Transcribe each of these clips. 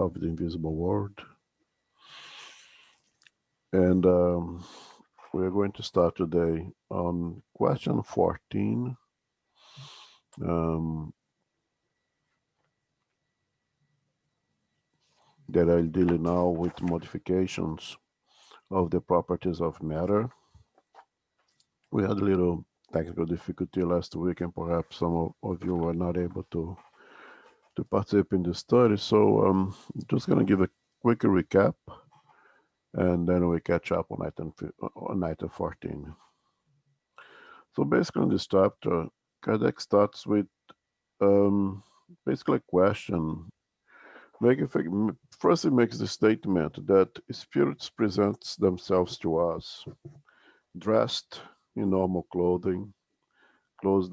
of the invisible world. And we're going to start today on question 14. Um, that I'll deal now with modifications of the properties of matter. We had a little technical difficulty last week, and perhaps some of you were not able to participate in the study. So I'm just going to give a quick recap, and then we catch up on item 14. So basically in this chapter, Kardec starts with basically a question. First, he makes the statement that spirits present themselves to us dressed in normal clothing, clothes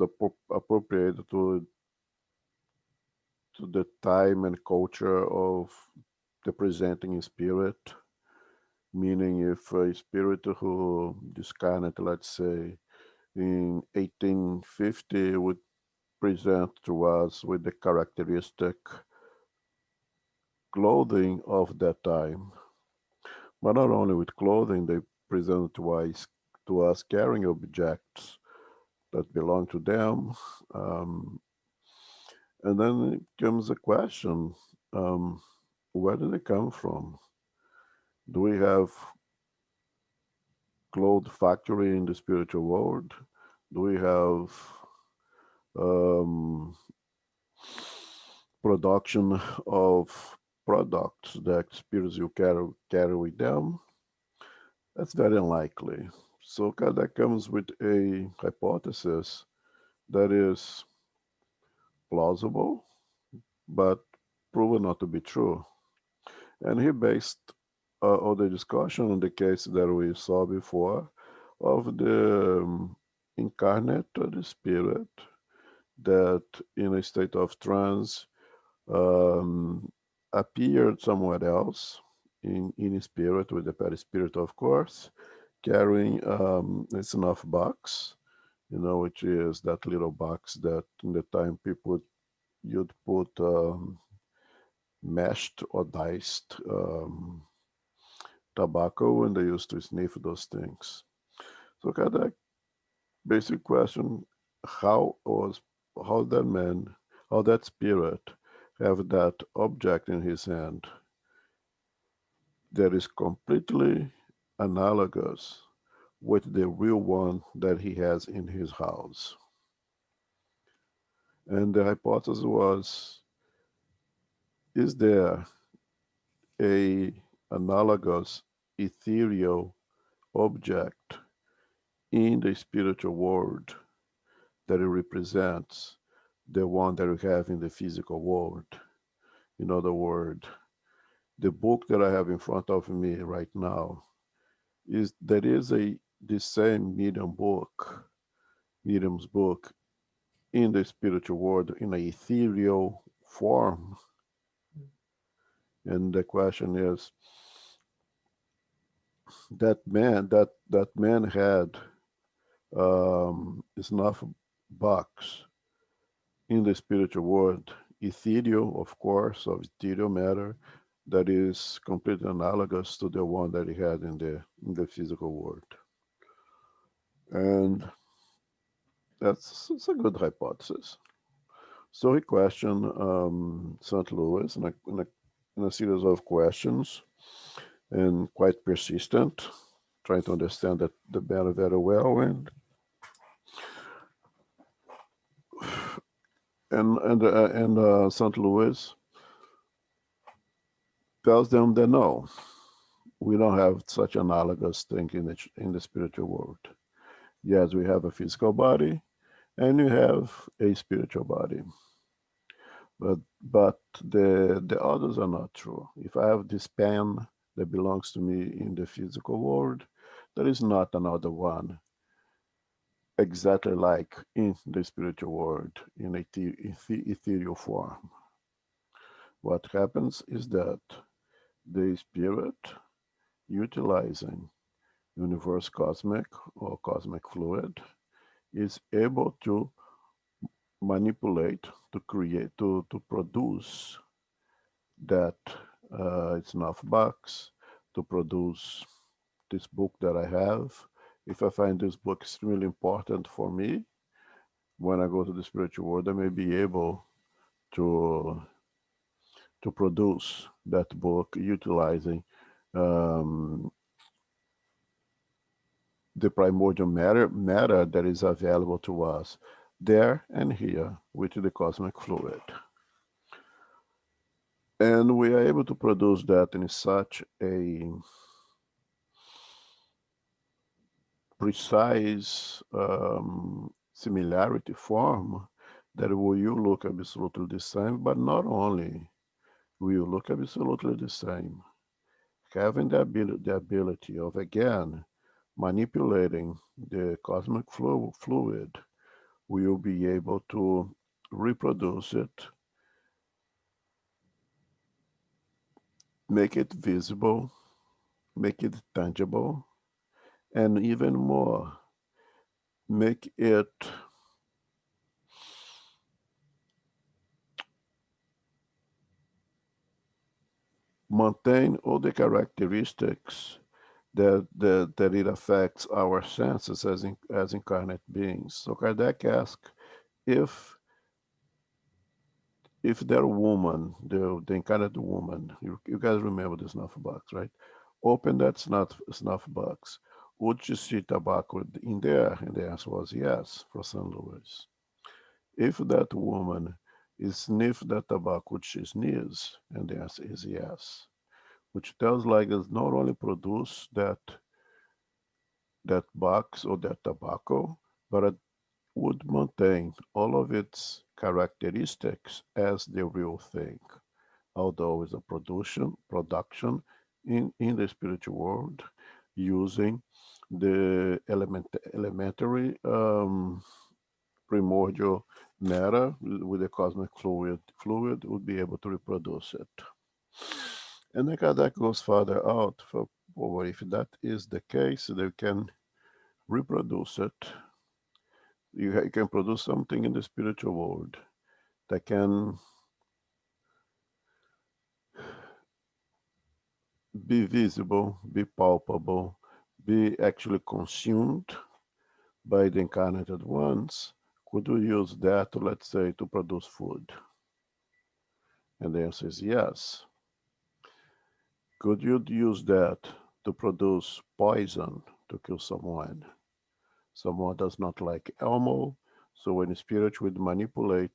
appropriated to the time and culture of the presenting spirit. Meaning, if a spirit who discarnate, let's say, in 1850 would present to us with the characteristic clothing of that time. But not only with clothing, they present to us carrying objects that belong to them. Um, and then it comes a question, um, where do they come from? Do we have cloth factory in the spiritual world? Do we have um, production of products that spirits you carry with them? That's very unlikely. So that comes with a hypothesis that is plausible, but proven not to be true. And he based all the discussion on the case that we saw before of the incarnate or the spirit that in a state of trance um, appeared somewhere else in spirit, with the perispirit, of course, carrying a snuff box, which is that little box that in the time people you'd put mashed or diced tobacco, and they used to sniff those things. So Kardec basic question, how was how that man, how that spirit have that object in his hand that is completely analogous with the real one that he has in his house. And the hypothesis was, is there a analogous ethereal object in the spiritual world that it represents the one that we have in the physical world? In other words, the book that I have in front of me right now is the same medium's book in the spiritual world in an ethereal form. And the question is, that man had snuff box in the spiritual world, ethereal, of course, of ethereal matter, that is completely analogous to the one that he had in the physical world. And it's a good hypothesis. So he questioned St. Louis in a series of questions, and quite persistent, trying to understand that the matter very well, and St. Louis tells them that no, we don't have such analogous thing in the spiritual world. Yes, we have a physical body, and you have a spiritual body, but the others are not true. If I have this pen that belongs to me in the physical world, there is not another one exactly like in the spiritual world in ethereal form. What happens is that the spirit, utilizing universe cosmic or cosmic fluid, is able to manipulate, to create, to produce that its enough bucks to produce this book that I have. If I find this book extremely important for me, when I go to the spiritual world, I may be able to produce that book utilizing um, the primordial matter that is available to us there and here with the cosmic fluid. And we are able to produce that in such a precise similarity form that will you look absolutely the same, but not only will you look absolutely the same, having the ability of again manipulating the cosmic fluid, will be able to reproduce it, make it visible, make it tangible, and even more, make it maintain all the characteristics that it affects our senses as incarnate beings. So Kardec asked if that woman, the incarnate woman, you guys remember the snuff box, right? Open that snuff box. Would she see tobacco in there? And the answer was yes for St. Louis. If that woman is sniff that tobacco, would she sneeze? And the answer is yes. Which tells like us not only produce that box or that tobacco, but it would maintain all of its characteristics as the real thing, although it's a production in the spiritual world using the elementary primordial matter with the cosmic fluid would be able to reproduce it. And then Kardec goes further out for if that is the case, they can reproduce it. You can produce something in the spiritual world that can be visible, be palpable, be actually consumed by the incarnated ones. Could we use that, let's say, to produce food? And the answer is yes. Could you use that to produce poison to kill someone? Someone does not like Elmo, so when spirit would manipulate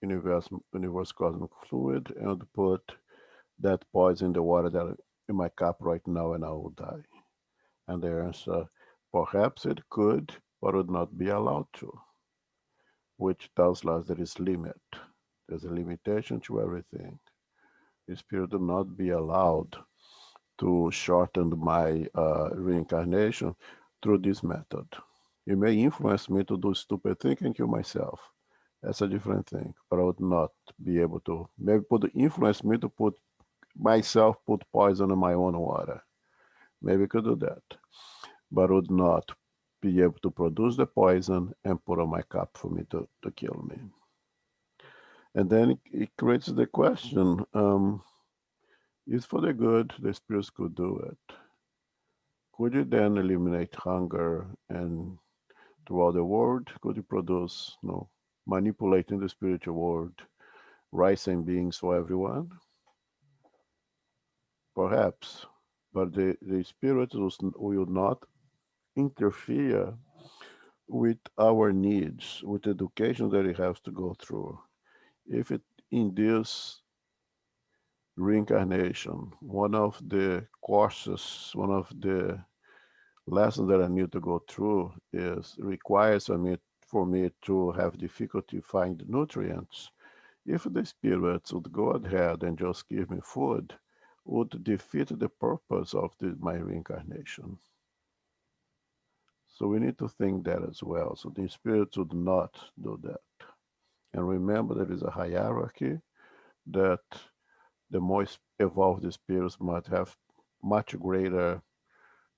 universe cosmic fluid and put that poison in the water that in my cup right now and I will die. And the answer, perhaps it could, but would not be allowed to, which tells us there is limit. There's a limitation to everything. The spirit will not be allowed to shorten my reincarnation through this method. You may influence me to do stupid thing and kill myself. That's a different thing. But I would not be able to. Maybe influence me to put poison in my own water. Maybe could do that. But would not be able to produce the poison and put on my cup for me to kill me. And then it creates the question, if for the good, the spirits could do it. Could you then eliminate hunger and throughout the world? Could you produce, manipulating the spiritual world, rising beings for everyone? Perhaps, but the spirit will not interfere with our needs, with education that it has to go through. If it in this reincarnation, one of the courses, one of the lessons that I need to go through is requires for me to have difficulty find nutrients. If the spirits would go ahead and just give me food, would defeat the purpose of my reincarnation. So we need to think that as well. So the spirits would not do that. And remember there is a hierarchy that the more evolved spirits might have much greater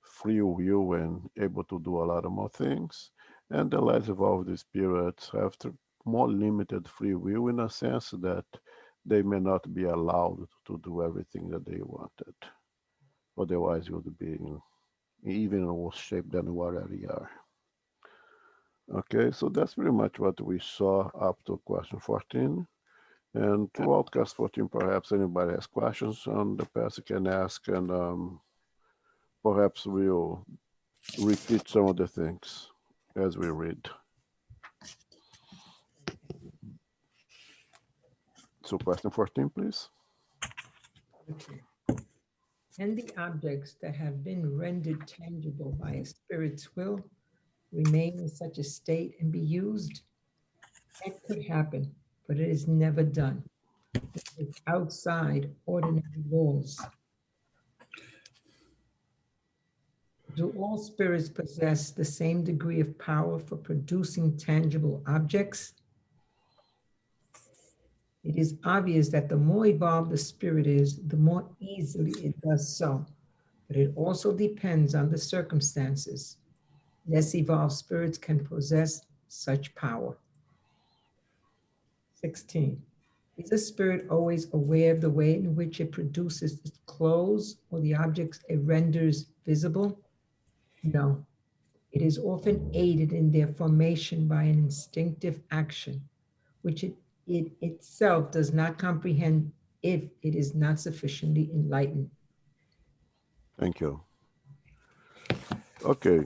free will and able to do a lot of more things. And the less evolved spirits have more limited free will in a sense that they may not be allowed to do everything that they wanted. Otherwise, you would be in even worse shape than what they are. Okay, so that's pretty much what we saw up to question 14. And throughout class 14, perhaps anybody has questions on the past, you can ask, and perhaps we'll repeat some of the things as we read. So question 14, please. Okay. And the objects that have been rendered tangible by a spirit's will remain in such a state and be used? That could happen, but it is never done. It is outside ordinary laws. Do all spirits possess the same degree of power for producing tangible objects? It is obvious that the more evolved the spirit is, the more easily it does so. But it also depends on the circumstances. Less evolved spirits can possess such power. 16. Is a spirit always aware of the way in which it produces its clothes or the objects it renders visible? No. It is often aided in their formation by an instinctive action, which it itself does not comprehend if it is not sufficiently enlightened. Thank you. Okay,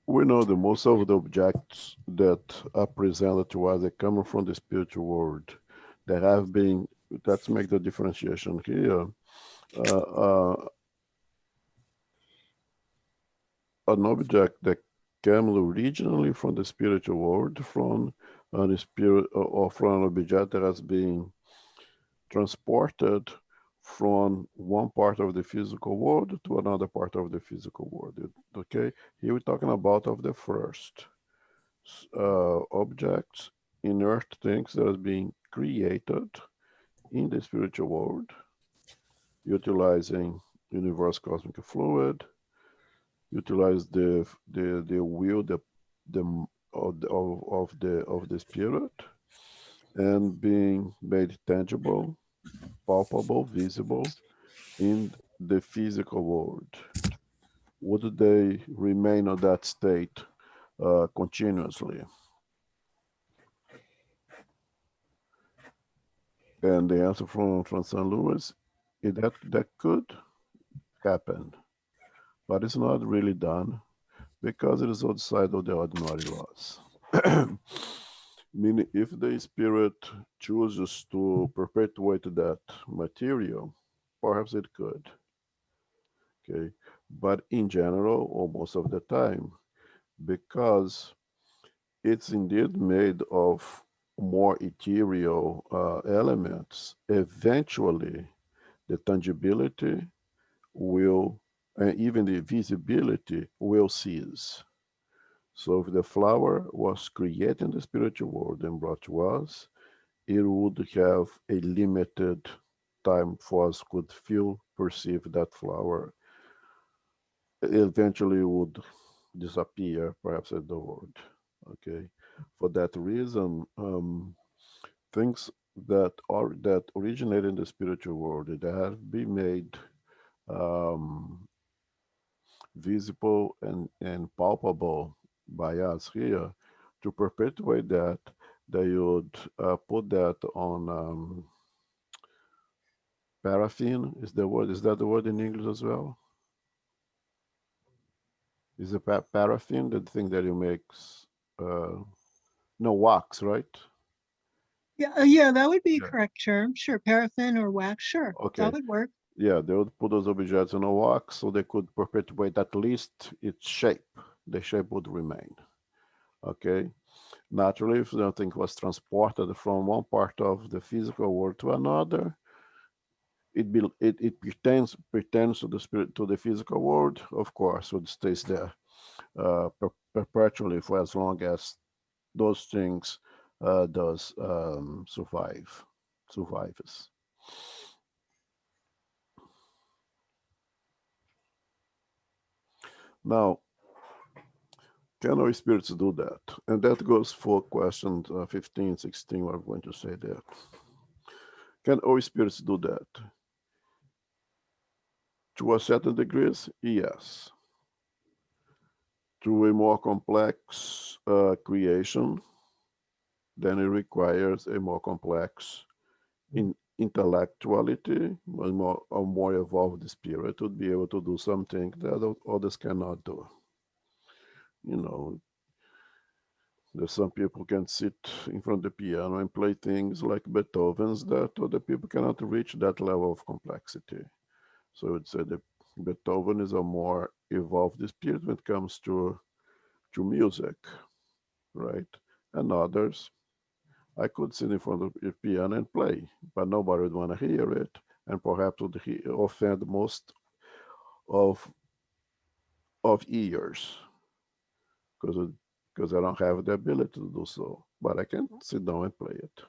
we know that most of the objects that are presented to us, they come from the spiritual world. That have been, let's make the differentiation here. Uh, uh, an object that came originally from the spiritual world, from an spirit or from an object that has been transported from one part of the physical world to another part of the physical world. Okay, here we're talking about of the first objects, inert things that are being created in the spiritual world, utilizing universe cosmic fluid, utilize the will the of the spirit, and being made tangible, palpable, visible in the physical world. Would they remain on that state continuously? And the answer from St. Louis is that could happen, but it's not really done because it is outside of the ordinary laws. Meaning, if the spirit chooses to perpetuate that material, perhaps it could. Okay, but in general, or most of the time, because it's indeed made of more ethereal elements, eventually the tangibility will, and even the visibility will cease. So if the flower was created in the spiritual world and brought to us, it would have a limited time for us could feel, perceive that flower. It eventually would disappear, perhaps at the world. Okay. For that reason, things that originate in the spiritual world that have been made um, visible and palpable by us here, to perpetuate that, they would put that on paraffin. Is the word? Is that the word in English as well? Is it paraffin the thing that you makes? No, wax, right? Yeah, yeah, that would be a Yeah. correct term. Sure, paraffin or wax. Sure, that Okay. would work. Yeah, they would put those objects in a wax so they could perpetuate at least its shape. The shape would remain. Okay. Naturally, if something was transported from one part of the physical world to another, it pertains to the spirit to the physical world. Of course, it stays there perpetually for as long as those things does survives. Now, Can our spirits do that? And that goes for question 15, 16, we're going to say that. Can our spirits do that? To a certain degrees, yes. To a more complex creation, then it requires a more complex intellectuality, a more evolved spirit would be able to do something that others cannot do. You know, there's some people can sit in front of the piano and play things like Beethoven's that other people cannot reach that level of complexity. So I'd say that Beethoven is a more evolved spirit when it comes to music, right? And others, I could sit in front of a piano and play, but nobody would want to hear it, and perhaps would offend most of of ears because because I don't have the ability to do so. But I can sit down and play it.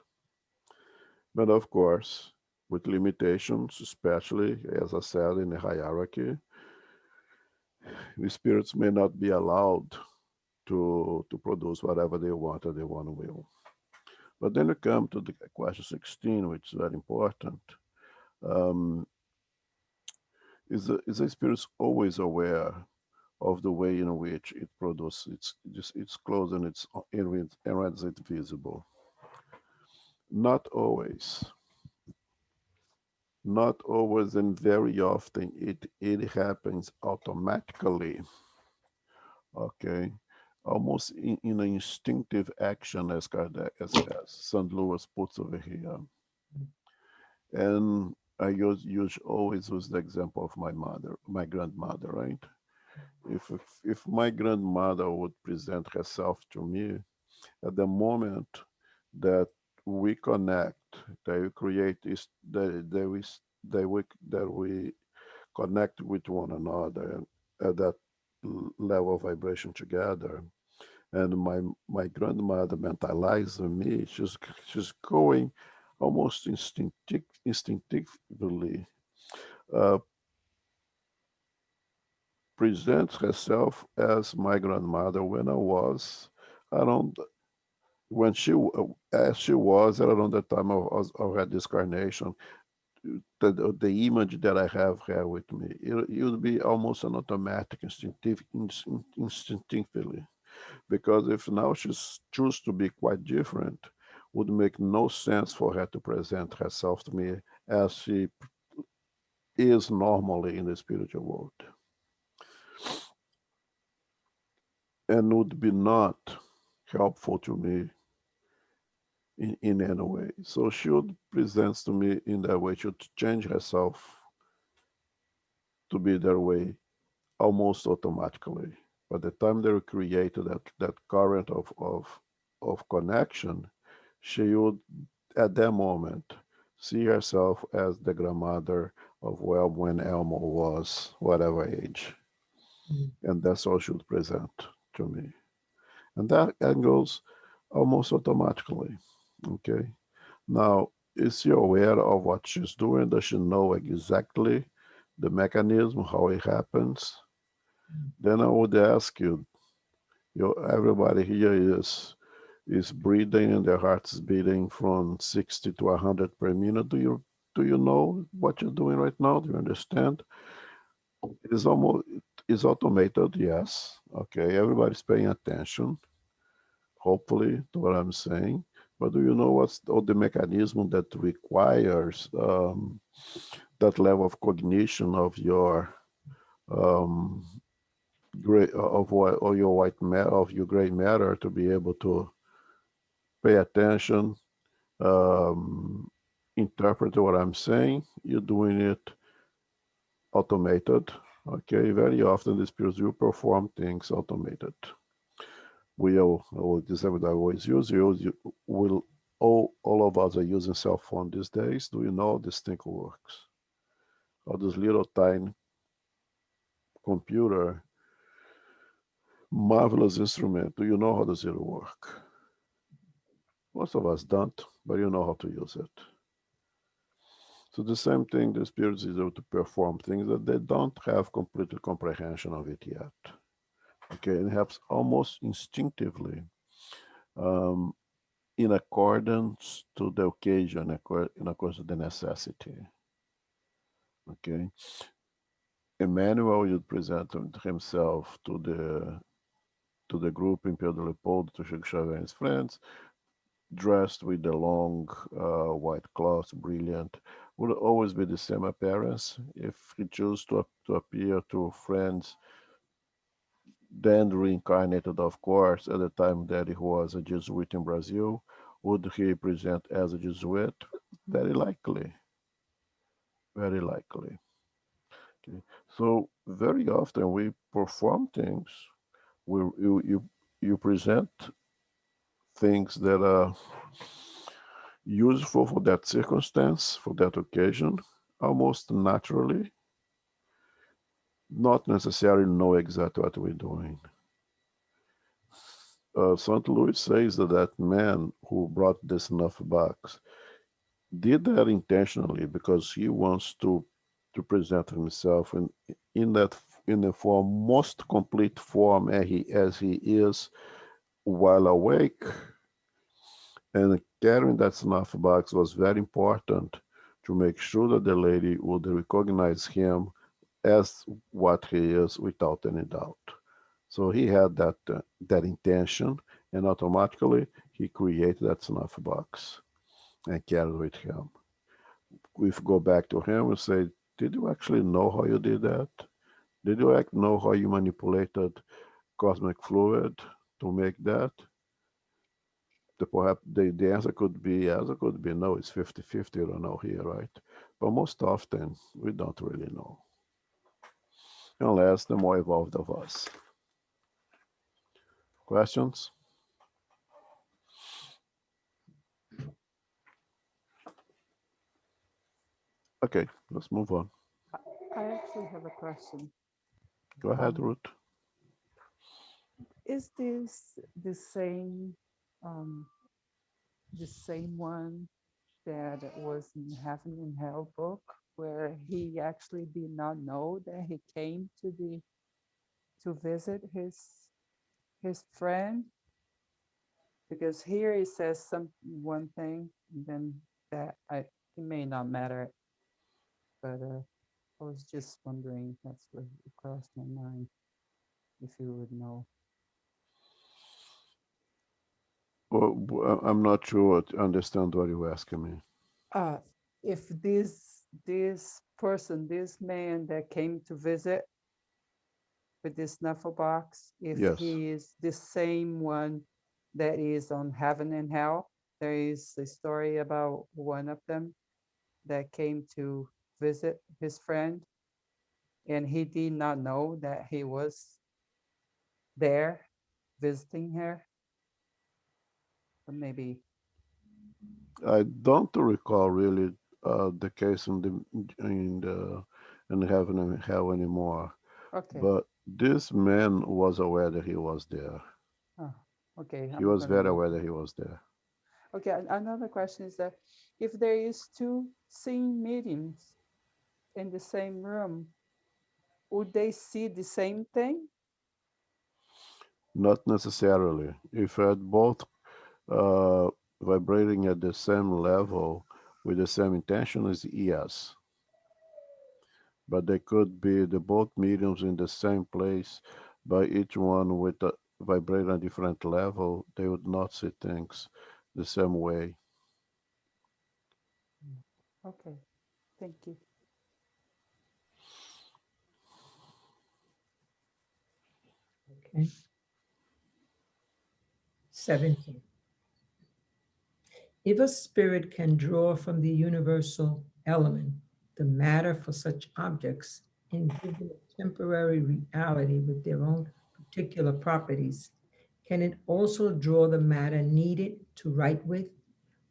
But of course, with limitations, especially as I said in the hierarchy, the spirits may not be allowed to produce whatever they want or they want to will. But then we come to the question 16, which is very important. Um, is the spirit always aware of the way in which it produces its clothes and and renders it visible? Not always. Not always, and very often it happens automatically. Okay, almost in an instinctive action, as Kardec, as St. Louis puts over here. And I always use the example of my mother, my grandmother, right? If my grandmother would present herself to me at the moment that we connect, that we create is that we connect with one another at that level of vibration together. And my grandmother mentalizes me. She's going almost instinctively uh, presents herself as my grandmother when I was around when as she was around the time of her discarnation. The image that I have here with me, it would be almost an automatic instinctively, because if now she's choose to be quite different, would make no sense for her to present herself to me as she is normally in the spiritual world, and would be not helpful to me in any way. So she would present to me in that way. She would change herself to be that way almost automatically. By the time they created that current of connection, she would at that moment see herself as the grandmother of when Elmo was whatever age. And that's all she would present to me. And that goes almost automatically. Okay. Now, is she aware of what she's doing? Does she know exactly the mechanism, how it happens? Then I would ask you, everybody here is breathing and their heart is beating from 60 to 100 per minute. Do you know what you're doing right now? Do you understand? It is almost it is automated, yes. Okay, everybody's paying attention, hopefully, to what I'm saying. But do you know what's all the mechanism that requires that level of cognition of your um, gray of what or your white matter of your gray matter to be able to pay attention, um, interpret what I'm saying? You're doing it automated. Okay, very often the spirits will perform things automated. This is what I always use. Will all of us are using cell phone these days. Do you know how this thing works? How this little tiny computer, marvelous instrument. Do you know how does it work? Most of us don't, but you know how to use it. So the same thing, the spirits is able to perform things that they don't have complete comprehension of it yet. Okay, it happens almost instinctively, um, in accordance to the occasion, in accordance to the necessity. Okay, Emmanuel would present himself to the group in Pedro Leopoldo, to Chico Xavier and his friends, dressed with the long white cloth, brilliant, would always be the same appearance. If he chose to appear to friends, then reincarnated, of course, at the time that he was a Jesuit in Brazil, would he present as a Jesuit? Very likely, very likely. Okay. So very often we perform things, you present things that are useful for that circumstance, for that occasion, almost naturally, not necessarily know exactly what we're doing. St. Louis says that that man who brought the snuff box did that intentionally because he wants to present himself in that in the form most complete form as he is while awake, and carrying that snuff box was very important to make sure that the lady would recognize him as what he is without any doubt. So he had that intention, and automatically he created that snuff box and carried with him. If we go back to him and say, "Did you actually know how you did that? Did you know how you manipulated cosmic fluid to make that?" Perhaps the answer could be yes, it could be no. It's 50-50. You don't know here, right? But most often, we don't really know, unless the more evolved of us. Questions? Okay, let's move on. I I actually have a question. Go ahead, Um, Ruth. is this um, the same one that was in Heaven and Hell book, where he actually did not know that he came to visit his friend? Because here it says some one thing, and then that it may not matter, but I was just wondering. That's what crossed my mind. If you would know. Well, I'm not sure understand what you're asking me. uh, if this person, this man that came to visit with this snuffle box, if Yes, he is the same one that is on Heaven and Hell. There is a story about one of them that came to visit his friend, and he did not know that he was there visiting her. Or maybe, I don't recall really the case in heaven and hell anymore. okay. But this man was aware that he was there. Oh, okay, He I'm was gonna very look aware at. that he was there. Okay, another question is that if there is two same mediums in the same room, would they see the same thing? Not necessarily. If at both uh, vibrating at the same level with the same intention, is yes. But they could be the both mediums in the same place, but each one with a vibrating at a different level, they would not see things the same way. Mm. Okay, thank you. Okay. 17. If a spirit can draw from the universal element the matter for such objects and give them a temporary reality with their own particular properties, can it also draw the matter needed to write with,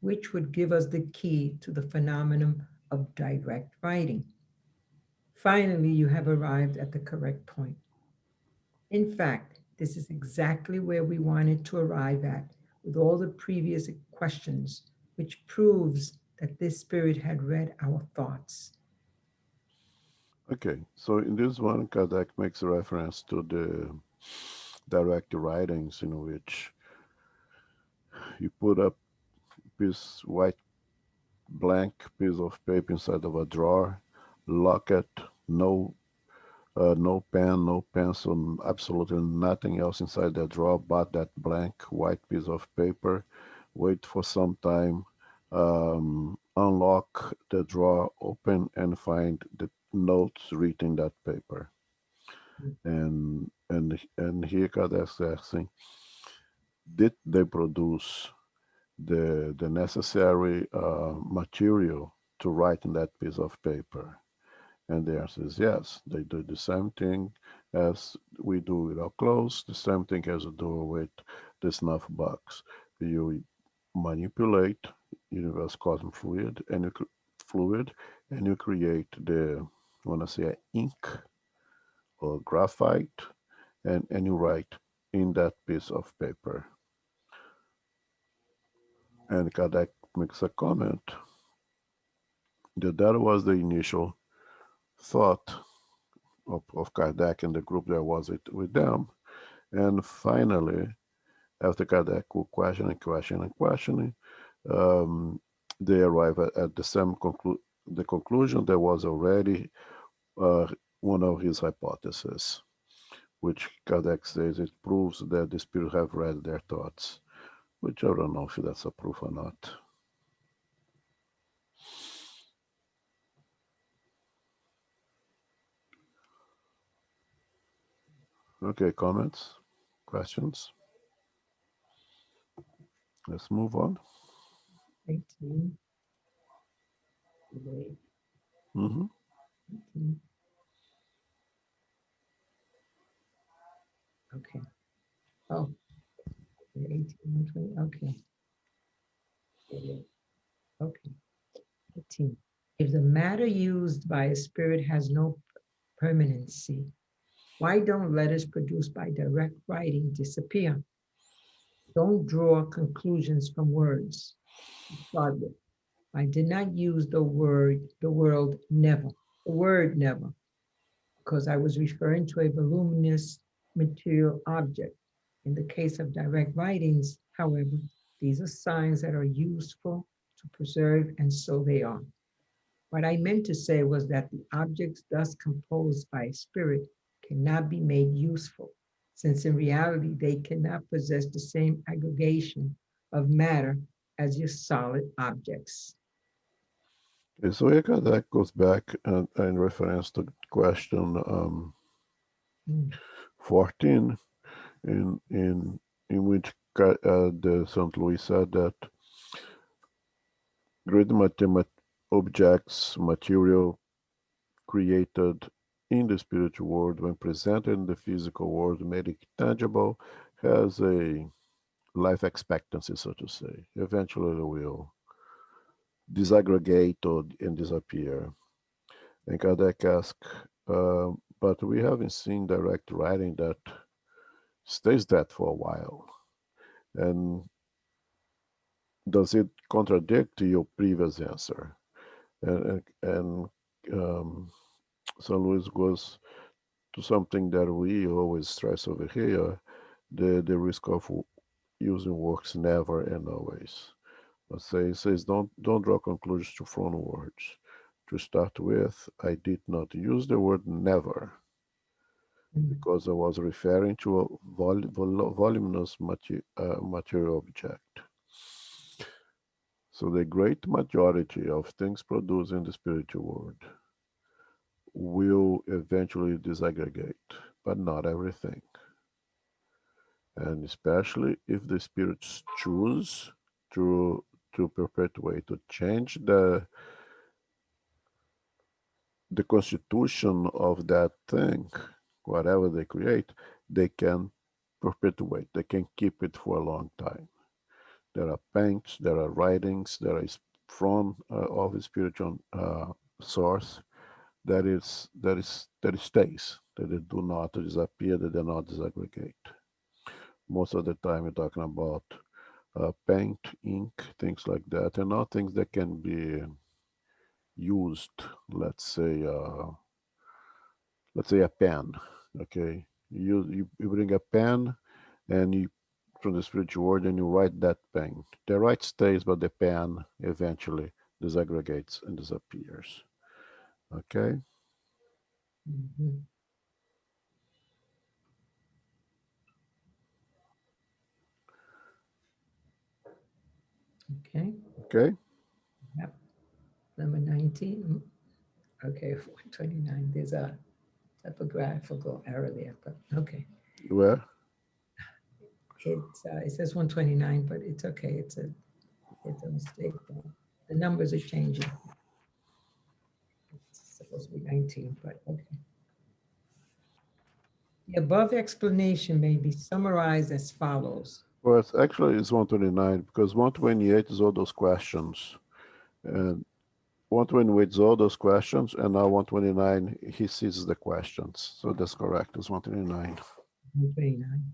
which would give us the key to the phenomenon of direct writing? Finally, you have arrived at the correct point. In fact, this is exactly where we wanted to arrive at with all the previous questions, which proves that this spirit had read our thoughts. Okay, so in this one, Kardec makes a reference direct writings in which you put a piece white blank piece of paper inside of a drawer, lock it, no no pen, no pencil, absolutely nothing else inside the drawer but that blank white piece of paper. Wait for some time, unlock the drawer, open, and find the notes written in that paper. And here Kardec asking, did they produce the necessary material to write in that piece of paper? And the answer is yes. They do the same thing as we do with our clothes, the same thing as we do with the snuff box. You manipulate universe cosmic fluid, and you create the, I want to say, ink or graphite, and you write in that piece of paper. And Kardec makes a comment that that was the initial thought of Kardec and the group that was with them. And finally, after Kardec will questioning, um, they arrive at the same the conclusion that was already uh, one of his hypotheses, which Kardec says it proves that the spirit have read their thoughts, which I don't know if that's a proof or not. Okay, comments, questions? Let's move on. 18. Wait, Mm-hmm. 18. Okay. Oh, 18, 20. Okay. Okay. 18. If the matter used by a spirit has no permanency, why don't letters produced by direct writing disappear? Don't draw conclusions from words. To start with, I did not use the word never, the word never, because I was referring to a voluminous material object. In the case of direct writings, however, these are signs that are useful to preserve, and so they are. What I meant to say was that the objects thus composed by a spirit cannot be made useful, since in reality they cannot possess the same aggregation of matter as your solid objects. Okay, so here that goes back in reference to question Mm. 14, in which the St. Louis said that great objects, material created in the spiritual world, when presented in the physical world, made it tangible, has a life expectancy, so to say. Eventually, it will disaggregate and disappear. And Kardec asked, but we haven't seen direct writing that stays that for a while. And does it contradict your previous answer? And St. Louis goes to something that we always stress over here, the risk of using works never and always. But says don't draw conclusions from words. To start with, I did not use the word never because I was referring to a voluminous material object. So the great majority of things produced in the spiritual world will eventually disaggregate, but not everything. And especially if the spirits choose to perpetuate, to change the constitution of that thing, whatever they create, they can perpetuate, they can keep it for a long time. There are paints, there are writings, there is from of a spiritual source that stays, that they do not disappear, that they do not disaggregate. Most of the time, we're talking about paint, ink, things like that, and not things that can be used. Let's say a pen. Okay, You bring a pen, and you from the spiritual world, and you write that pen. The write stays, but the pen eventually disaggregates and disappears. Okay. Mhm. Okay. Okay. Yep. Number 19. Okay, 129. There's a typographical error there, but okay. Where? It says 129, but it's okay. It's a mistake. The numbers are changing. It's supposed to be 19, but okay. The above explanation may be summarized as follows. Well, it's 129 because 128 is all those questions, and 128 is all those questions, and now 129 he sees the questions. So that's correct. It's 129. 129.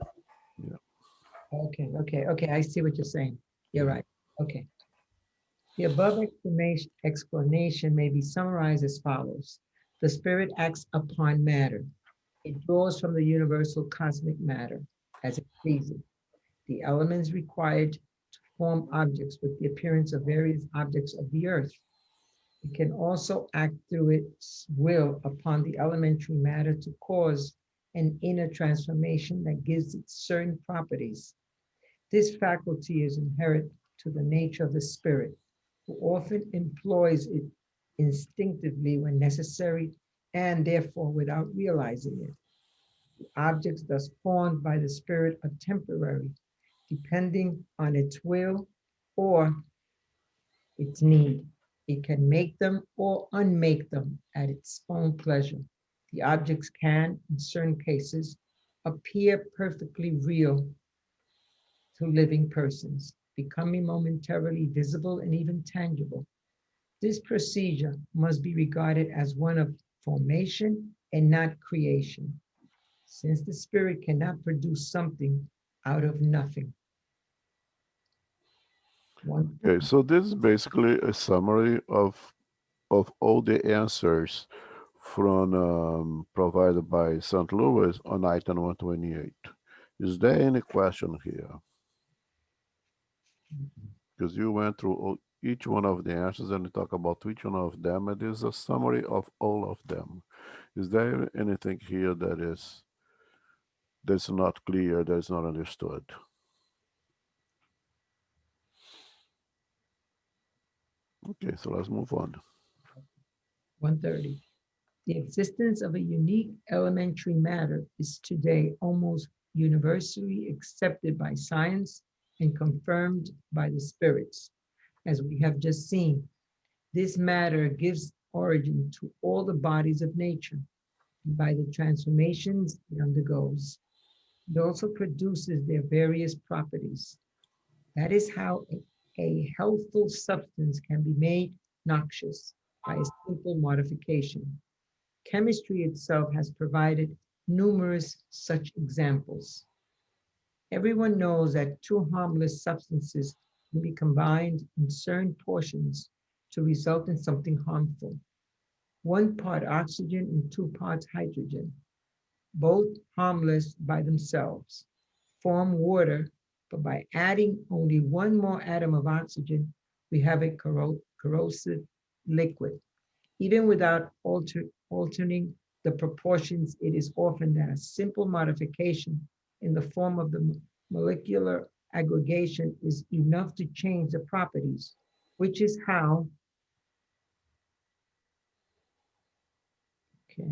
Yeah. Okay. I see what you're saying. You're Mhm. right. Okay. The above explanation may be summarized as follows. The spirit acts upon matter. It draws from the universal cosmic matter as it pleases. The elements required to form objects with the appearance of various objects of the earth. It can also act through its will upon the elementary matter to cause an inner transformation that gives it certain properties. This faculty is inherent to the nature of the spirit, who often employs it instinctively when necessary and therefore without realizing it. The objects thus formed by the spirit are temporary, depending on its will or its need. It can make them or unmake them at its own pleasure. The objects can, in certain cases, appear perfectly real to living persons, becoming momentarily visible and even tangible. This procedure must be regarded as one of formation and not creation, since the spirit cannot produce something out of nothing. One, Okay, so this is basically a summary of all the answers from provided by St. Louis on item 128. Is there any question here? Because you went through each one of the answers and you talk about each one of them, and there's a summary of all of them. Is there anything here that's not clear, that's not understood? Okay, so let's move on. 130. The existence of a unique elementary matter is today almost universally accepted by science and confirmed by the spirits. As we have just seen, this matter gives origin to all the bodies of nature by the transformations it undergoes. It also produces their various properties. That is how a healthful substance can be made noxious by a simple modification. Chemistry itself has provided numerous such examples. Everyone knows that two harmless substances can be combined in certain portions to result in something harmful. One part oxygen and two parts hydrogen, both harmless by themselves, form water, but by adding only one more atom of oxygen, we have a corrosive liquid. Even without altering the proportions, it is often that a simple modification in the form of the molecular aggregation is enough to change the properties, which is how, okay,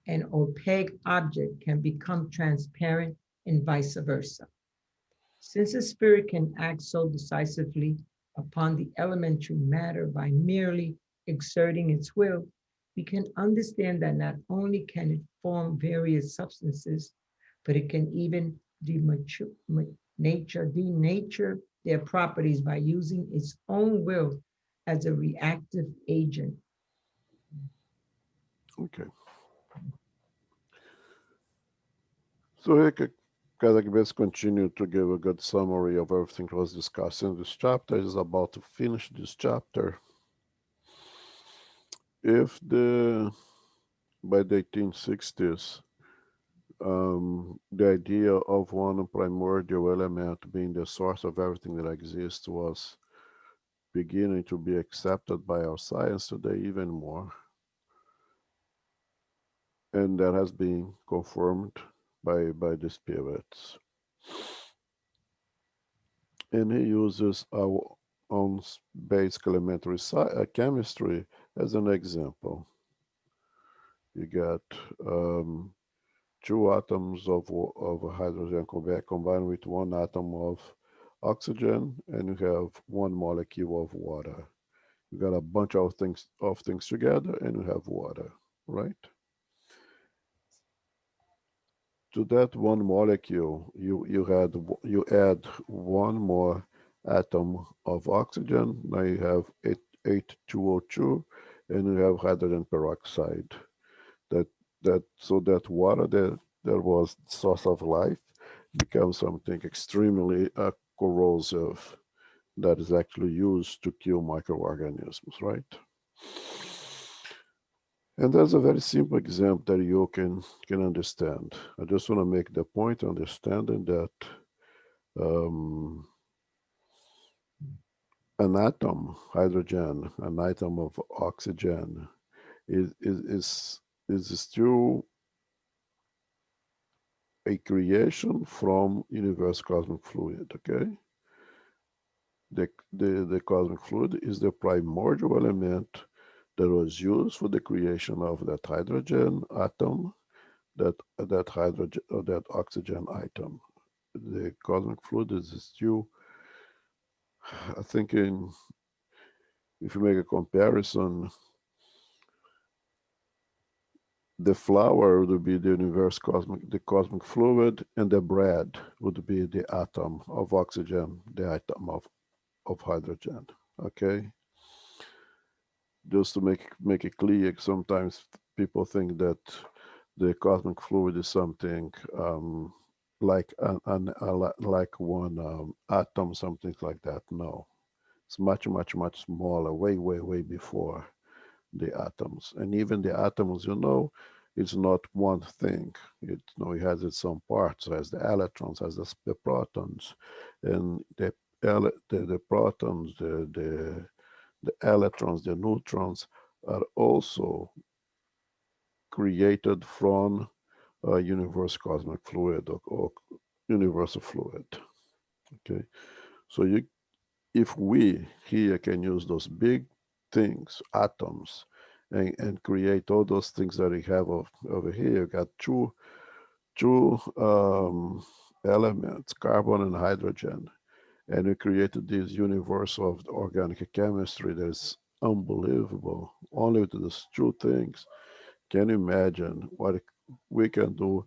an opaque object can become transparent and vice versa. Since the spirit can act so decisively upon the elementary matter by merely exerting its will, we can understand that not only can it form various substances, but it can even denature their properties by using its own will as a reactive agent. Okay. So here, Kazakh continue to give a good summary of everything that was discussed in this chapter. It is about to finish this chapter. If by the 1860s, the idea of one primordial element being the source of everything that exists was beginning to be accepted by our science today even more, and that has been confirmed by the spirits. And he uses our own basic elementary chemistry as an example. You got two atoms of hydrogen combined with one atom of oxygen, and you have one molecule of water. You got a bunch of things together, and you have water, right? To that one molecule, you add one more atom of oxygen. Now you have H2O2, and you have hydrogen peroxide. That that water that was the source of life becomes something extremely corrosive that is actually used to kill microorganisms, right? And that's a very simple example that you can understand. I just want to make the point understanding that um, an atom, hydrogen, an atom of oxygen, is is is, is still a creation from universe cosmic fluid. Okay, the cosmic fluid is the primordial element that was used for the creation of that hydrogen atom, that hydrogen or that oxygen atom. The cosmic fluid is still, I think, if you make a comparison, the flour would be the universe the cosmic fluid, and the bread would be the atom of oxygen, the atom of hydrogen. Okay, just to make it clear, sometimes people think that the cosmic fluid is something like like one atom, something like that. No, it's much smaller, way before the atoms. And even the atoms, it's not one thing. It has its own parts. It has the electrons, has the protons, and the protons, the electrons, the neutrons are also created from universe cosmic fluid, or universal fluid. Okay, so if we here can use those big things, atoms, and create all those things that we have over here, got two elements, carbon and hydrogen, and we created this universe of organic chemistry that is unbelievable. Only with those two things, can you imagine what we can do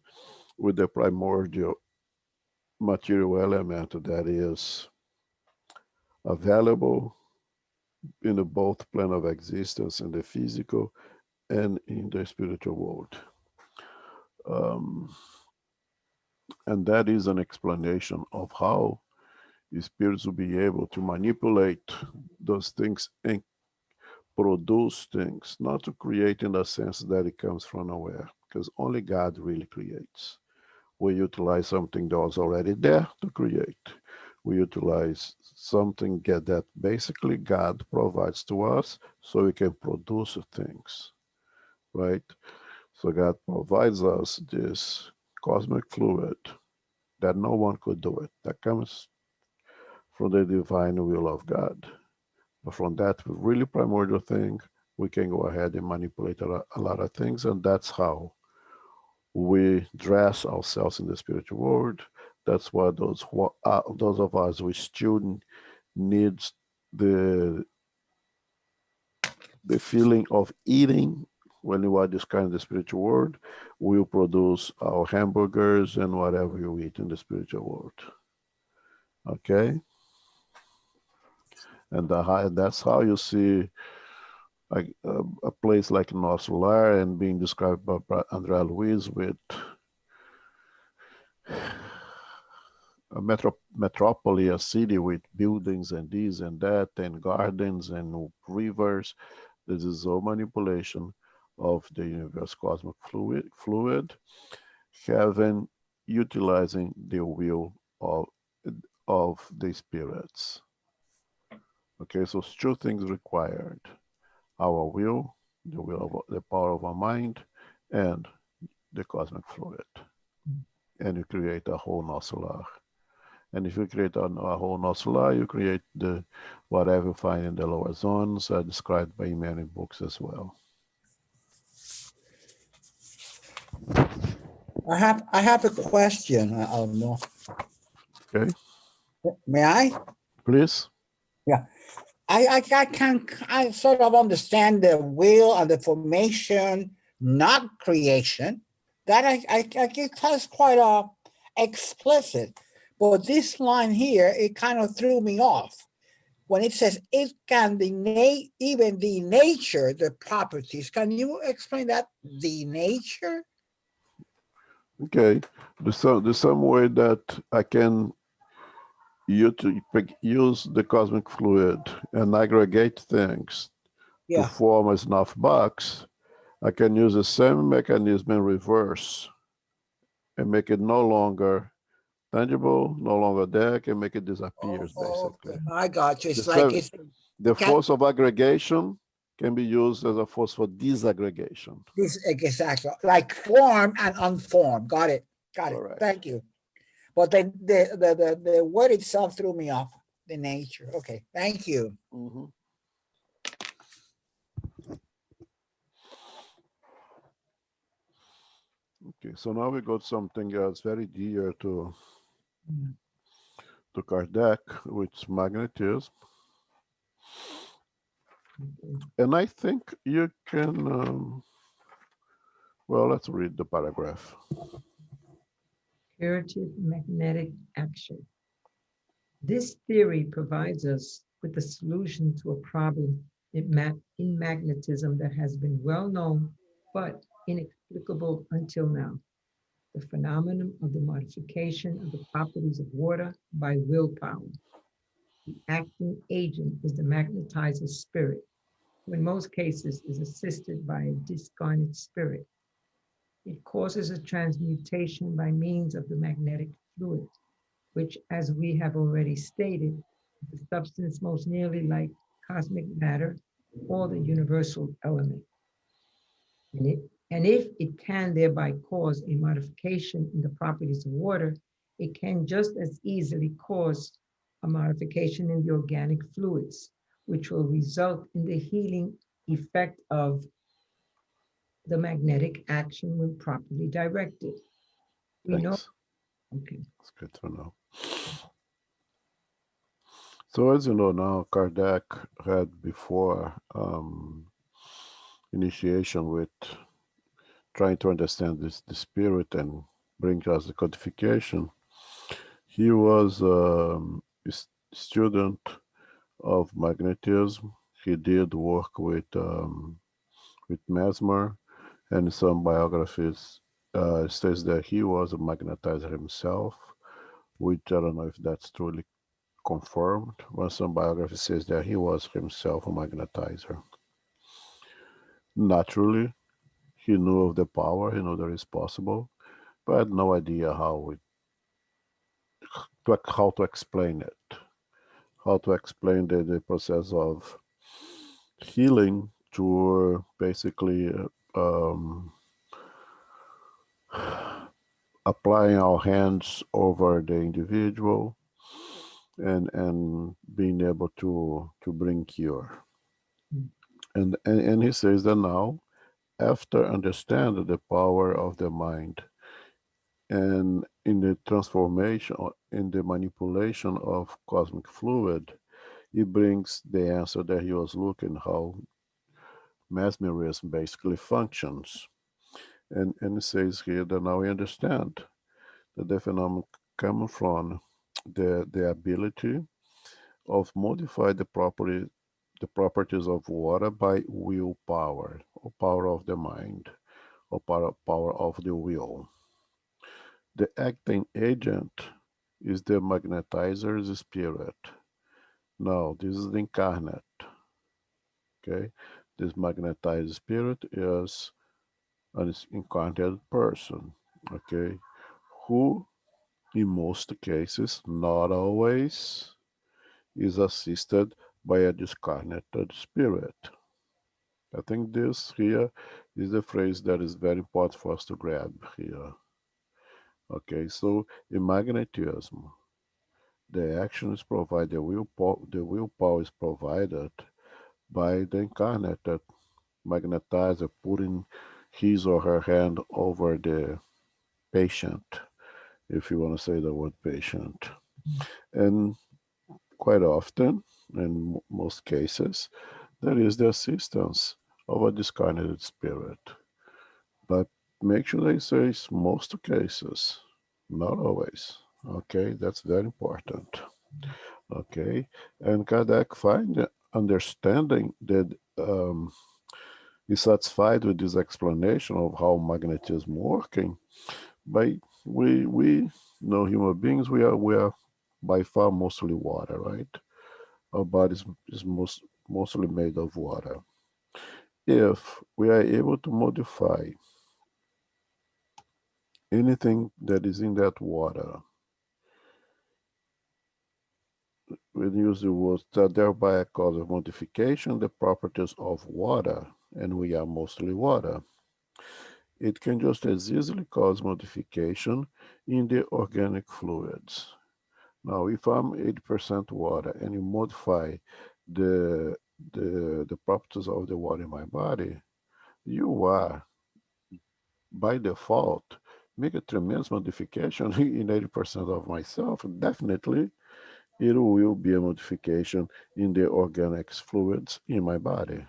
with the primordial material element that is available in the both plane of existence, in the physical and in the spiritual world. Um, and that is an explanation of how the spirits will be able to manipulate those things and produce things, not to create in the sense that it comes from nowhere, because only God really creates. We utilize something that was already there to create. We utilize something that basically God provides to us so we can produce things, right? So God provides us this cosmic fluid that no one could do it. That comes from the divine will of God. But from that really primordial thing, we can go ahead and manipulate a lot of things, and that's how we dress ourselves in the spiritual world. That's why those of us who student needs the the feeling of eating. When you are this kind of the spiritual world, we'll produce our hamburgers and whatever you eat in the spiritual world. Okay, and that's how you see like a place like North Solar and being described by Andrea Luiz with a metropolis, a city with buildings and this and that, and gardens and rivers. This is all manipulation of the universe cosmic fluid. having utilizing the will of the spirits. Okay, so it's two things required: our will, the power of our mind, and the cosmic fluid. And you create a whole nosolar. And if you create a whole nosolar, you create the whatever you find in the lower zones, described by many books as well. I have a question, Almo. Okay, May I? please. Yeah. I sort of understand the will and the formation, not creation. That I get that's quite explicit. But this line here, it kind of threw me off. When it says it can even the nature, the properties. Can you explain that? The nature? Okay, the same way that I can use the cosmic fluid and aggregate things to Yeah. form a snuff box, I can use the same mechanism in reverse and make it no longer tangible, no longer there, can make it disappear, basically. Okay. I got you. It's The, like same, the can force of aggregation can be used as a force for disaggregation. this exactly like form and unformed. Got it. Got it. Correct. Thank you. But then the word itself threw me off. The nature. Okay. Thank you. Mm-hmm. Okay, so now we got something else very dear to Kardec, which is magnetism. And I think you can, well, let's read the paragraph. Curative magnetic action. This theory provides us with a solution to a problem in magnetism that has been well known but inexplicable until now. The phenomenon of the modification of the properties of water by willpower. The acting agent is the magnetizer spirit, who in most cases is assisted by a discarnate spirit. It causes a transmutation by means of the magnetic fluid, which, as we have already stated, is the substance most nearly like cosmic matter or the universal element. And if it can thereby cause a modification in the properties of water, it can just as easily cause a modification in the organic fluids, which will result in the healing effect of the magnetic action when properly directed. We know, Thanks. okay. It's good to know. So as you know now, Kardec had before initiation with trying to understand the spirit and bring us the codification. He was a student of magnetism. He did work with Mesmer, and some biographies says that he was a magnetizer himself, which I don't know if that's truly confirmed, but some biography says that he was himself a magnetizer. Naturally, he knew of the power, he knew that it's possible, but had no idea how to explain it, how to explain the process of healing to basically applying our hands over the individual and being able to bring cure. And he says that now, after understanding the power of the mind and in the transformation, in the manipulation of cosmic fluid, he brings the answer that he was looking, how mesmerism basically functions. And it says here that now we understand that the phenomenon comes from the ability of modify the properties of water by willpower, or power of the mind, or power of the will. The acting agent is the magnetizer's spirit. Now, this is the incarnate. Okay, this magnetized spirit is an incarnated person. okay, who in most cases, not always, is assisted by a discarnated spirit. I think this here is the phrase that is very important for us to grab here. Okay, so in magnetism, the action is provided, the willpower is provided by the incarnated magnetizer putting his or her hand over the patient, if you want to say the word patient. And quite often, in most cases, there is the assistance of a discarnated spirit. But make sure they say most cases, not always. Okay, that's very important. Okay, and Kardec find understanding that is satisfied with this explanation of how magnetism working. By we know human beings, we are by far mostly water, right? Our body is mostly made of water. If we are able to modify anything that is in that water, we use the words that thereby cause a modification the properties of water, and we are mostly water. It can just as easily cause modification in the organic fluids. Now, if I'm 80% water and you modify the, the properties of the water in my body, you are, by default, make a tremendous modification in 80% of myself. Definitely, it will be a modification in the organic fluids in my body.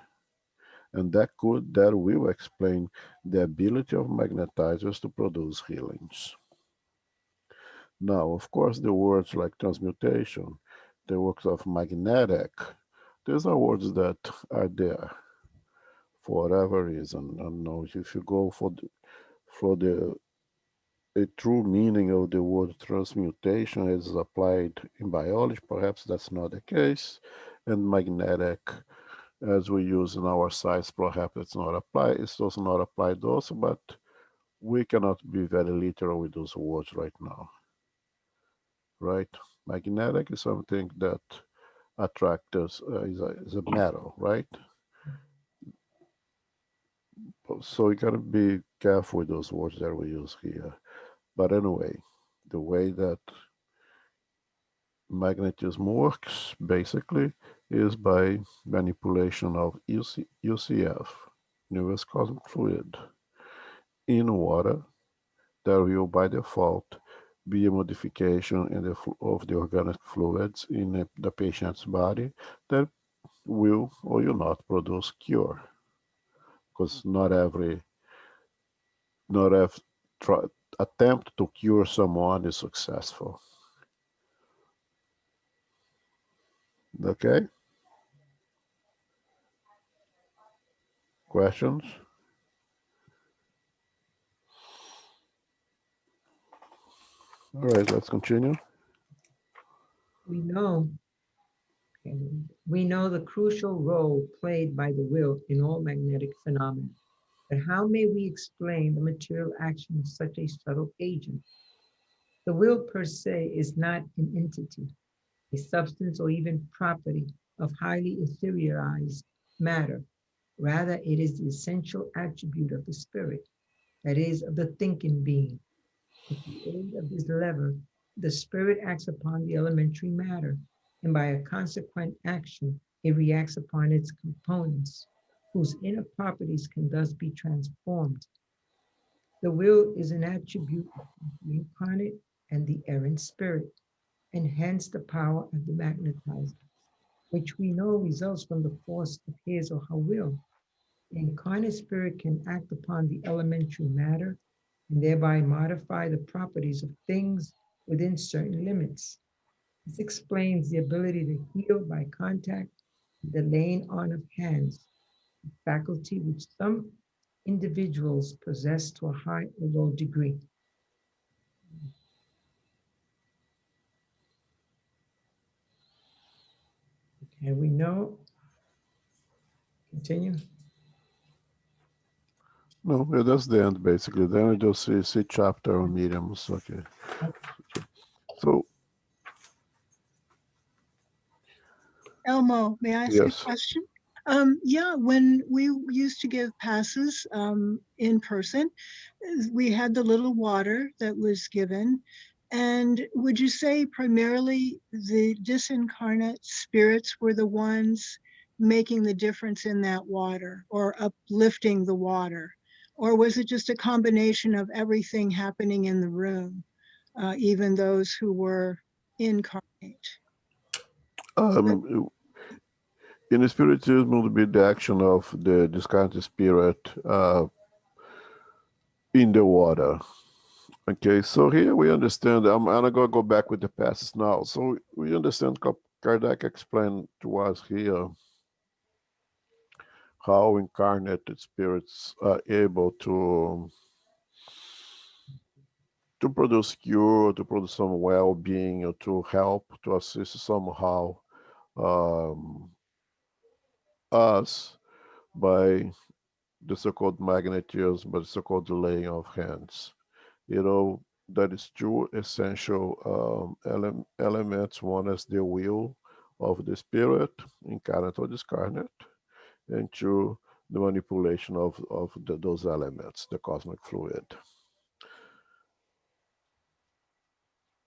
And that will explain the ability of magnetizers to produce healings. Now, of course, the words like transmutation, the works of magnetic, these are words that are there for whatever reason. I don't know if you go for the a true meaning of the word transmutation is applied in biology, perhaps that's not the case. And magnetic, as we use in our science, perhaps it's not applied. It's also not applied also, but we cannot be very literal with those words right now, right? Magnetic is something that attracts us, is a metal, right? So you gotta be careful with those words that we use here. But anyway, the way that magnetism works basically is by manipulation of UCF, universe cosmic fluid, in water. There will by default be a modification in of the organic fluids in the patient's body that will or will not produce cure, because not every try, attempt to cure someone is successful. Okay, questions? All right, let's continue. We know, we know the crucial role played by the will in all magnetic phenomena. But how may we explain the material action of such a subtle agent? The will per se is not an entity, a substance, or even property of highly etherealized matter. Rather, it is the essential attribute of the spirit, that is, of the thinking being. With the aid of this lever, the spirit acts upon the elementary matter, and by a consequent action, it reacts upon its components, whose inner properties can thus be transformed. The will is an attribute of the incarnate and the errant spirit, and hence the power of the magnetizer, which we know results from the force of his or her will. The incarnate spirit can act upon the elementary matter and thereby modify the properties of things within certain limits. This explains the ability to heal by contact, the laying on of hands, a faculty which some individuals possess to a high or low degree. And we know, continue. No, yeah, that's the end basically. Then I just see chapter on mediums. Okay. So Elmo, may I ask a yes. question? Yeah, when we used to give passes in person, we had the little water that was given. And would you say primarily the disincarnate spirits were the ones making the difference in that water or uplifting the water? Or was it just a combination of everything happening in the room, even those who were incarnate? Um, in spiritism, it would be the action of the discarnate spirit in the water. Okay, so here we understand. I'm gonna go back with the passes now. So we understand. Kardec explained to us here how incarnated spirits are able to produce cure, to produce some well-being, or to help, to assist somehow um, us by the so-called magnetism, but the so-called laying of hands. You know, that is two essential elements. One is the will of the spirit, incarnate or discarnate, and two, the manipulation of those elements, the cosmic fluid.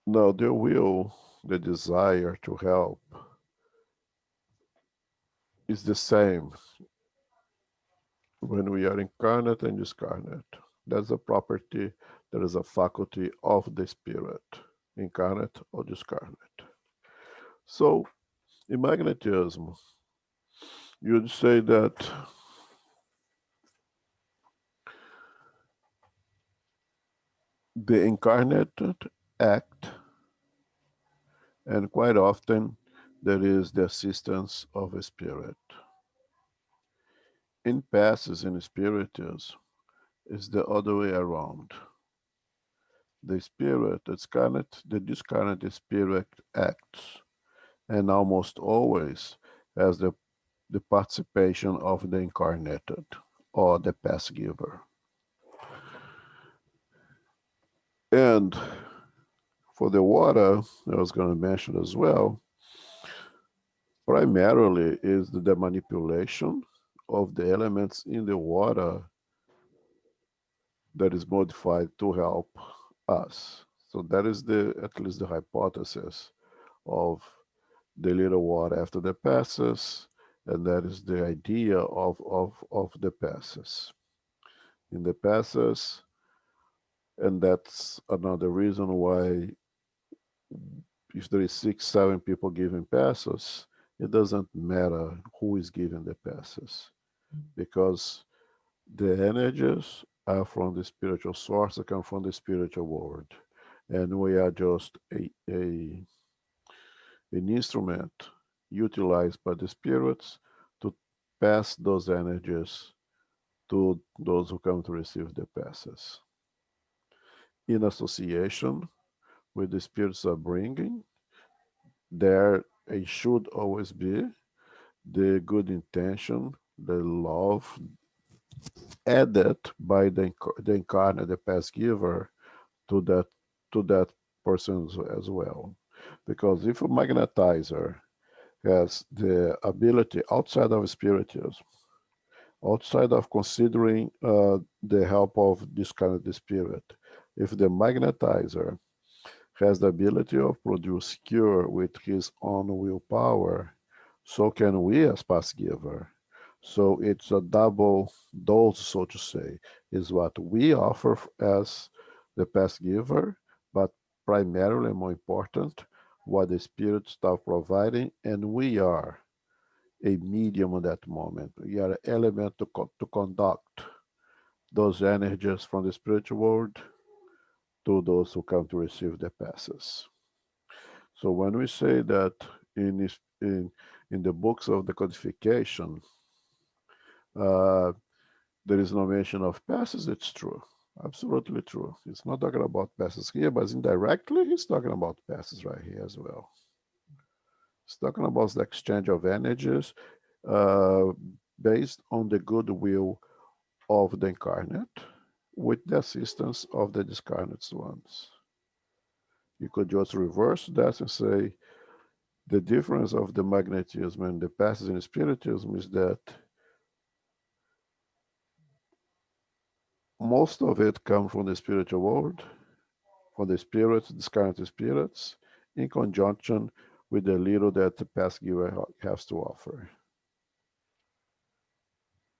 Now, the will, the desire to help, is the same when we are incarnate and discarnate. That's a property, that is a faculty of the spirit, incarnate or discarnate. So, in magnetism, you'd say that the incarnated act, and quite often there is the assistance of a spirit. In passes in spiritism, is the other way around. The spirit, the discarnate spirit acts, and almost always has the participation of the incarnated or the pass giver. And for the water, I was going to mention as well, primarily is the manipulation of the elements in the water that is modified to help us. So that is at least the hypothesis of the little water after the passes, and that is the idea of the passes. In the passes, and that's another reason why if there is 6, 7 people giving passes, it doesn't matter who is giving the passes, because the energies are from the spiritual source, they come from the spiritual world, and we are just an instrument utilized by the spirits to pass those energies to those who come to receive the passes. In association with the spirits are bringing, there it should always be the good intention, the love added by the incarnate, the past giver, to that person as well. Because if a magnetizer has the ability outside of spiritism, outside of considering the help of this kind of the spirit, if the magnetizer has the ability of produce cure with his own willpower, so can we as past giver. So it's a double dose, so to say, is what we offer as the past giver, but primarily more important, what the spirit start providing, and we are a medium at that moment. We are an element to conduct those energies from the spiritual world to those who come to receive the passes. So when we say that in in the books of the codification, uh, there is no mention of passes, it's true. Absolutely true. It's not talking about passes here, but indirectly, he's talking about passes right here as well. He's talking about the exchange of energies uh, based on the goodwill of the incarnate with the assistance of the discarnate ones. You could just reverse that and say the difference of the magnetism and the passes in spiritism is that most of it comes from the spiritual world, from the spirits, discarnate spirits, in conjunction with the little that the past giver has to offer.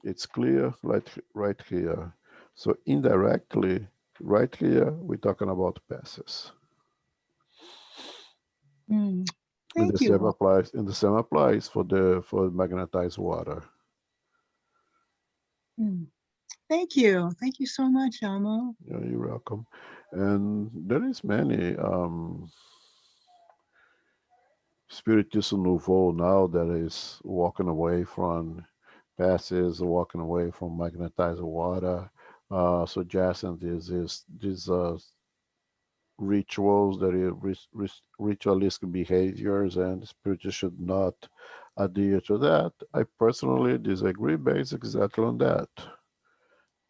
It's clear right here. So indirectly, right here, we're talking about passes. Mm. And the Thank same you. applies. And the same applies for magnetized water. Mm. Thank you. Thank you so much, Elmo. Yeah, you're welcome. And there is many Spiritismo Nouveau now that is walking away from passes, walking away from magnetized water, suggesting these rituals that are ritualistic behaviors, and spiritists should not adhere to that. I personally disagree based exactly on that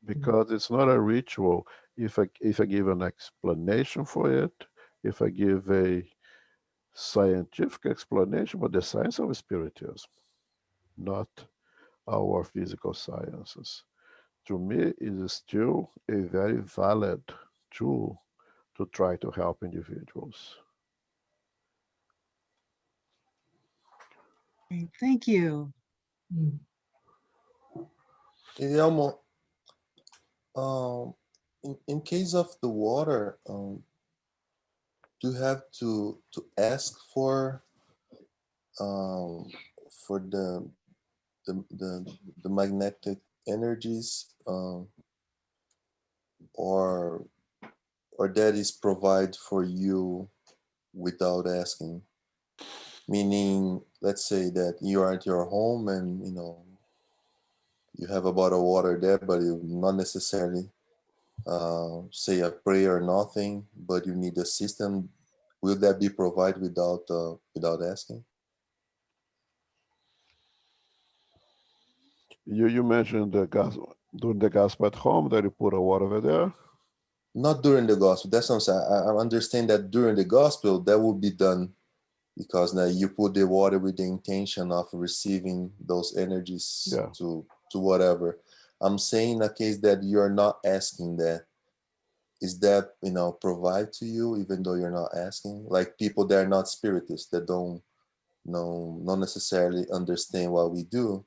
because it's not a ritual. If I give an explanation for it, if I give a scientific explanation, but the science of spiritism, not our physical sciences. To me, it is still a very valid tool to try to help individuals. Great. Thank you. Mm. Hey, Elmo, in case of the water, do you have to ask um, for the the, the magnetic energies, or that is provided for you without asking? Meaning, let's say that you are at your home and you have a bottle of water there, but you not necessarily say a prayer or nothing, but you need a system. Will that be provided without asking? You mentioned the gas during the gospel at home that you put a water over there. Not during the gospel. That's what I'm saying. I understand that during the gospel that will be done because now you put the water with the intention of receiving those energies Yeah. to whatever. I'm saying in a case that you're not asking that, is that provide to you even though you're not asking? Like people that are not spiritists that don't know not necessarily understand what we do.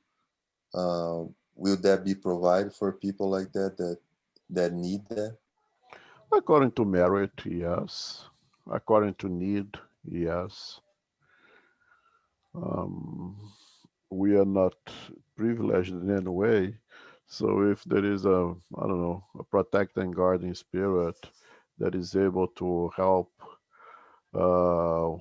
Will that be provided for people like that need that? According to merit, yes. According to need, yes. Um, we are not privileged in any way. So if there is I don't know, a protecting guardian spirit that is able to help uh,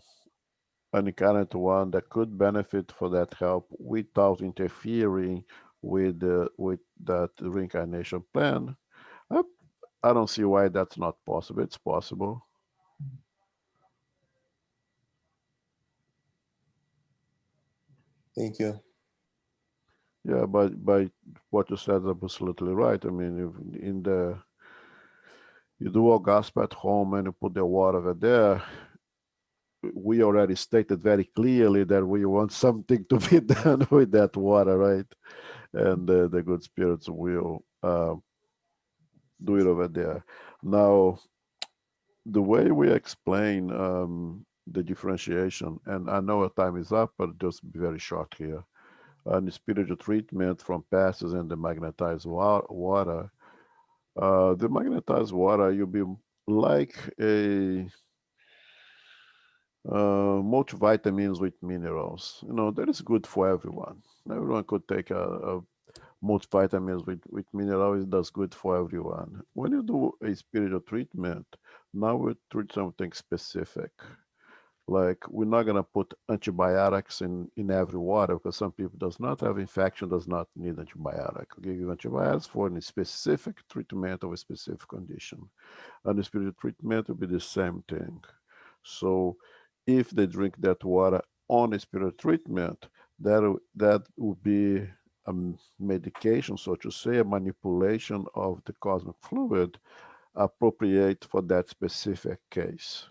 an incarnate one that could benefit for that help without interfering with that reincarnation plan, I, I don't see why that's not possible. It's possible. Thank you. Yeah, but by what you said is absolutely right. I mean, if in the you do a gospel at home and you put the water over there, we already stated very clearly that we want something to be done with that water, right? And the good spirits will do it over there. Now, the way we explain the differentiation, and I know our time is up, but just be very short here. And spiritual treatment from passes and the magnetized water. The magnetized water, you'll be like a multivitamins with minerals. That is good for everyone. Everyone could take a multivitamins with minerals. It does good for everyone. When you do a spiritual treatment, now we treat something specific. Like we're not gonna put antibiotics in every water because some people does not have infection, does not need antibiotic. We give you antibiotics for a specific treatment of a specific condition. And the spiritual treatment will be the same thing. So if they drink that water on a spiritual treatment, that would be a medication, so to say, a manipulation of the cosmic fluid appropriate for that specific case.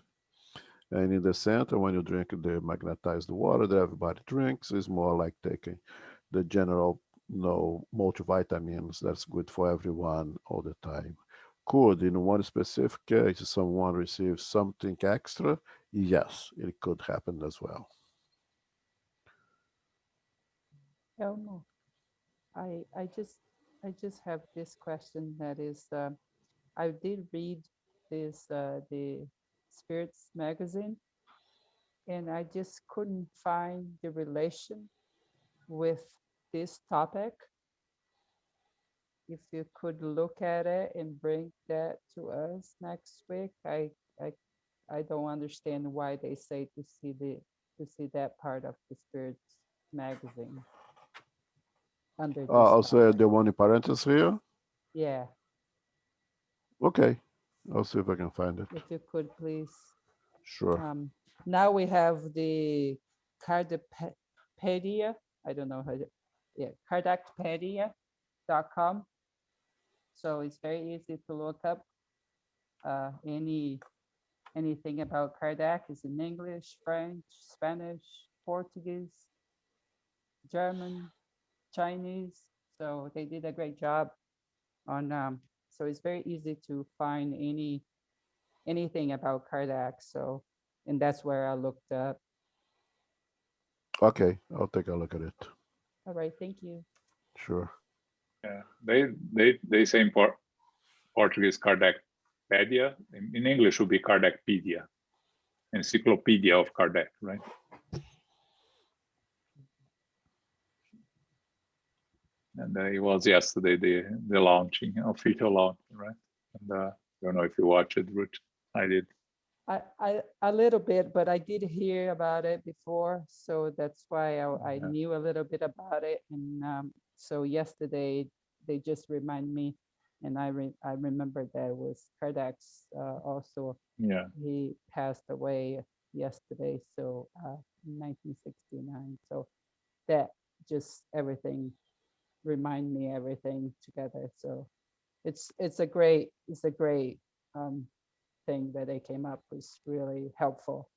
And in the center, when you drink the magnetized water that everybody drinks, is more like taking the general, multivitamins that's good for everyone all the time. Could, in one specific case, someone receive something extra? Yes, it could happen as well. Elmo, I just have this question that is, I did read this the Spirits magazine, and I just couldn't find the relation with this topic. If you could look at it and bring that to us next week, I I don't understand why they say to see that part of the Spirits magazine under this I'll say topic. the one in parentheses here. Yeah, Okay, I'll see if I can find it. if you could please. Sure. Now we have the Cardapedia. I don't know how to, yeah, Cardacpedia.com. So it's very easy to look up anything about Kardec. Is in English, French, Spanish, Portuguese, German, Chinese. So they did a great job on. So it's very easy to find anything about Kardec. So, and that's where I looked up. Okay, I'll take a look at it. All right, thank you. Sure. Yeah, they say in Portuguese Kardecpedia. In English would be Kardecpedia, Encyclopedia of Kardec, right? And it was yesterday the launching, official launching, right? And I don't know if you watched it, Ruth. I did. I a little bit, but I did hear about it before, so that's why I Yeah. knew a little bit about it. And so yesterday they just remind me, and I remember that it was Kardec's also. Yeah. He passed away yesterday, so 1969. So that just everything remind me everything together. So it's a great thing that they came up was really helpful.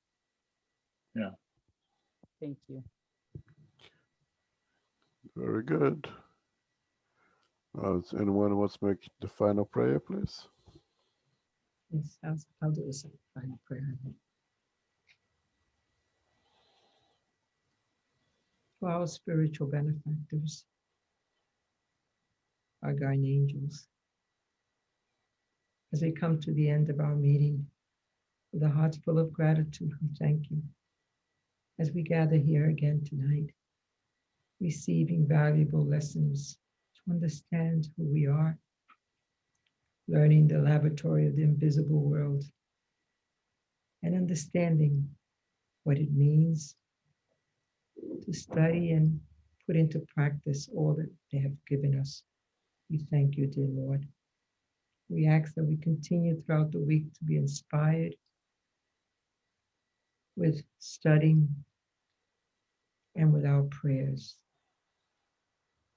Yeah. Thank you. Very good. Does anyone wants to make the final prayer, please? Yes, I'll do a final prayer. To our spiritual benefactors, our guardian angels, as we come to the end of our meeting, with a heart full of gratitude, we thank you. As we gather here again tonight, receiving valuable lessons to understand who we are, learning the laboratory of the invisible world, and understanding what it means to study and put into practice all that they have given us. We thank you, dear Lord. We ask that we continue throughout the week to be inspired with studying and with our prayers.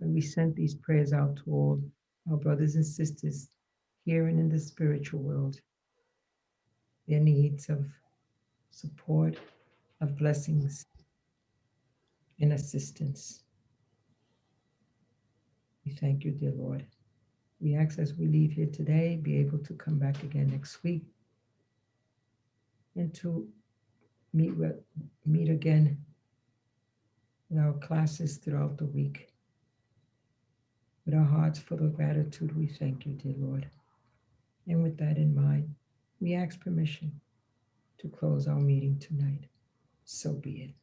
And we send these prayers out to all our brothers and sisters here and in the spiritual world, their needs of support, of blessings, and assistance. We thank you, dear Lord. We ask as we leave here today, be able to come back again next week and to meet again in our classes throughout the week. With our hearts full of gratitude, we thank you, dear Lord. And with that in mind, we ask permission to close our meeting tonight. So be it.